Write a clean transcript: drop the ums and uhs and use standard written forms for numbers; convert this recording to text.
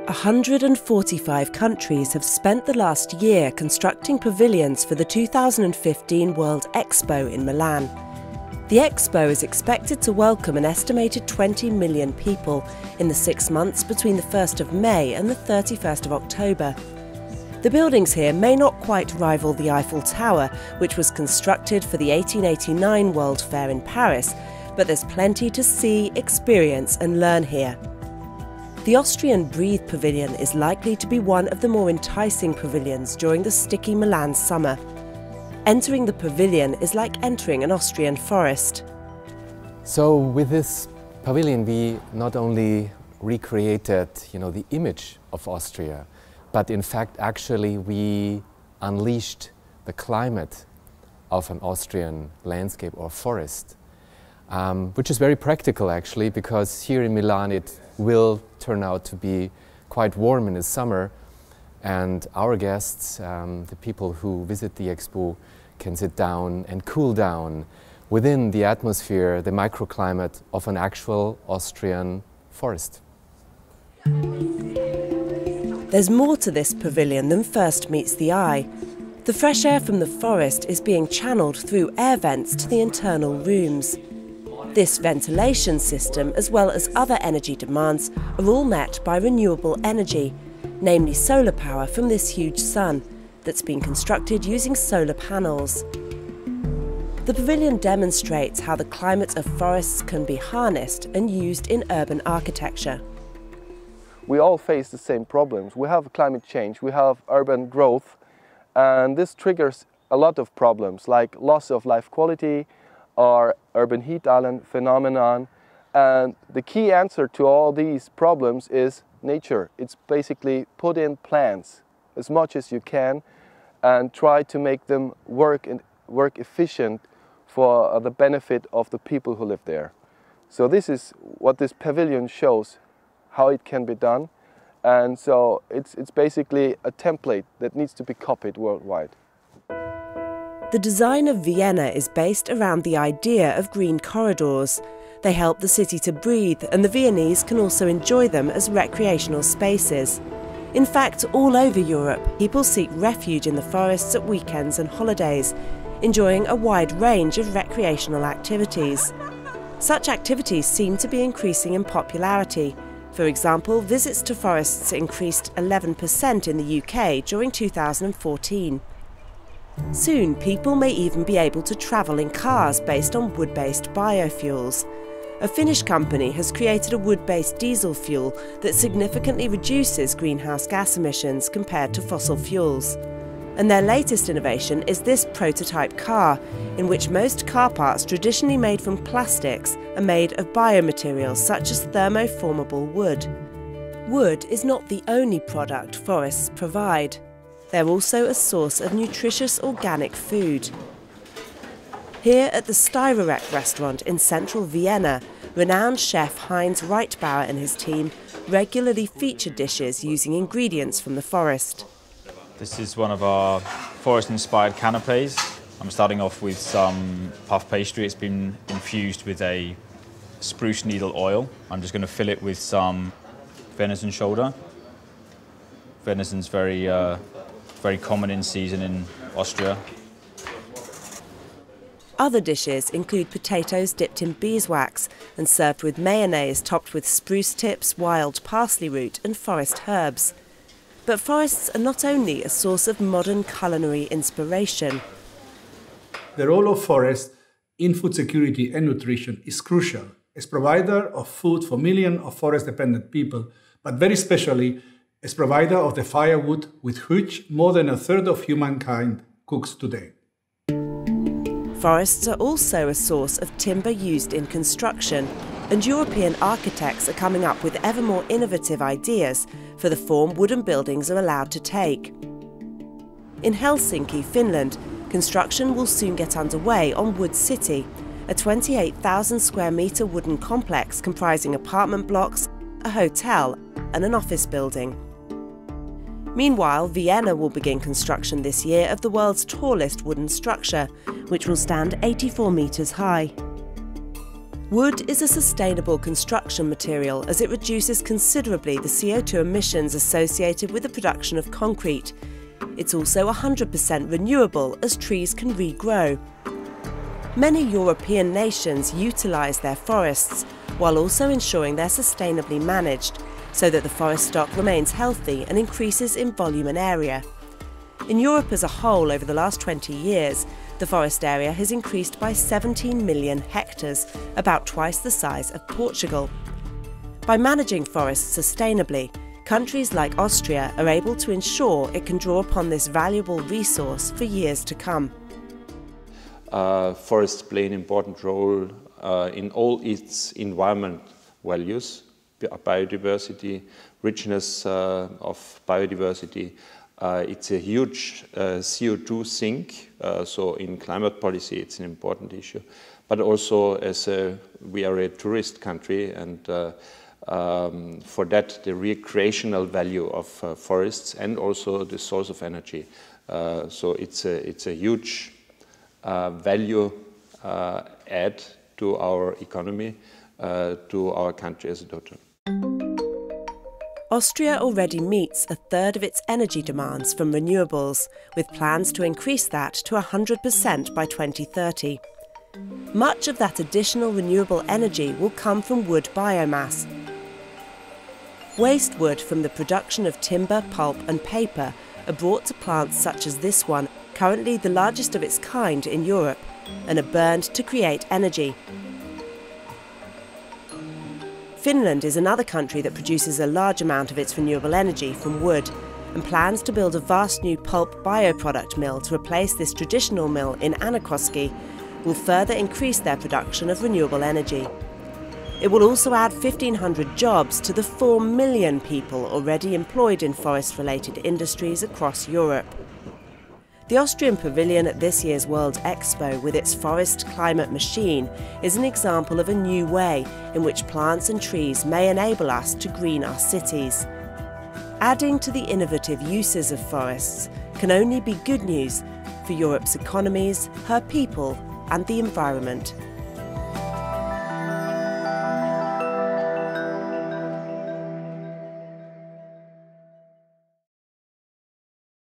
145 countries have spent the last year constructing pavilions for the 2015 World Expo in Milan. The Expo is expected to welcome an estimated 20 million people in the 6 months between the 1st of May and the 31st of October. The buildings here may not quite rival the Eiffel Tower, which was constructed for the 1889 World Fair in Paris, but there's plenty to see, experience and learn here. The Austrian Breathe Pavilion is likely to be one of the more enticing pavilions during the sticky Milan summer. Entering the pavilion is like entering an Austrian forest. So with this pavilion we not only recreated, the image of Austria, but in fact actually we unleashed the climate of an Austrian landscape or forest, which is very practical actually, because here in Milan it will turn out to be quite warm in the summer, and our guests, the people who visit the Expo, can sit down and cool down within the atmosphere, the microclimate of an actual Austrian forest. There's more to this pavilion than first meets the eye. The fresh air from the forest is being channeled through air vents to the internal rooms. This ventilation system, as well as other energy demands, are all met by renewable energy, namely solar power from this huge sun that's been constructed using solar panels. The pavilion demonstrates how the climate of forests can be harnessed and used in urban architecture. We all face the same problems. We have climate change, we have urban growth, and this triggers a lot of problems like loss of life quality or urban heat island phenomenon. And the key answer to all these problems is nature. It's basically put in plants as much as you can and try to make them work efficient for the benefit of the people who live there. So this is what this pavilion shows, how it can be done. And so it's basically a template that needs to be copied worldwide. The design of Vienna is based around the idea of green corridors. They help the city to breathe, and the Viennese can also enjoy them as recreational spaces. In fact, all over Europe, people seek refuge in the forests at weekends and holidays, enjoying a wide range of recreational activities. Such activities seem to be increasing in popularity. For example, visits to forests increased 11% in the UK during 2014. Soon, people may even be able to travel in cars based on wood-based biofuels. A Finnish company has created a wood-based diesel fuel that significantly reduces greenhouse gas emissions compared to fossil fuels. And their latest innovation is this prototype car, in which most car parts traditionally made from plastics are made of biomaterials such as thermoformable wood. Wood is not the only product forests provide. They're also a source of nutritious organic food. Here at the Styrerek restaurant in central Vienna, renowned chef Heinz Reitbauer and his team regularly feature dishes using ingredients from the forest. This is one of our forest-inspired canapes. I'm starting off with some puff pastry. It's been infused with a spruce needle oil. I'm just going to fill it with some venison shoulder. Venison's very common in season in Austria. Other dishes include potatoes dipped in beeswax and served with mayonnaise topped with spruce tips, wild parsley root and forest herbs. But forests are not only a source of modern culinary inspiration. The role of forests in food security and nutrition is crucial as provider of food for millions of forest-dependent people, but very especially as provider of the firewood with which more than a third of humankind cooks today. Forests are also a source of timber used in construction, and European architects are coming up with ever more innovative ideas for the form wooden buildings are allowed to take. In Helsinki, Finland, construction will soon get underway on Wood City, a 28,000 square metre wooden complex comprising apartment blocks, a hotel and an office building. Meanwhile, Vienna will begin construction this year of the world's tallest wooden structure, which will stand 84 metres high. Wood is a sustainable construction material as it reduces considerably the CO2 emissions associated with the production of concrete. It's also 100% renewable as trees can regrow. Many European nations utilise their forests while also ensuring they're sustainably managed so that the forest stock remains healthy and increases in volume and area. In Europe as a whole over the last 20 years, the forest area has increased by 17 million hectares, about twice the size of Portugal. By managing forests sustainably, countries like Austria are able to ensure it can draw upon this valuable resource for years to come. Forests play an important role in all its environment values, biodiversity, richness of biodiversity. It's a huge CO2 sink, so in climate policy it's an important issue. But also as we are a tourist country, and for that the recreational value of forests and also the source of energy. So it's a huge value add to our economy, to our country as a total. Austria already meets a third of its energy demands from renewables, with plans to increase that to 100% by 2030. Much of that additional renewable energy will come from wood biomass. Waste wood from the production of timber, pulp and paper are brought to plants such as this one, currently the largest of its kind in Europe, and are burned to create energy. Finland is another country that produces a large amount of its renewable energy from wood and plans to build a vast new pulp bioproduct mill to replace this traditional mill in Äänekoski, will further increase their production of renewable energy. It will also add 1,500 jobs to the 4 million people already employed in forest-related industries across Europe. The Austrian Pavilion at this year's World Expo, with its forest climate machine, is an example of a new way in which plants and trees may enable us to green our cities. Adding to the innovative uses of forests can only be good news for Europe's economies, her people, and the environment.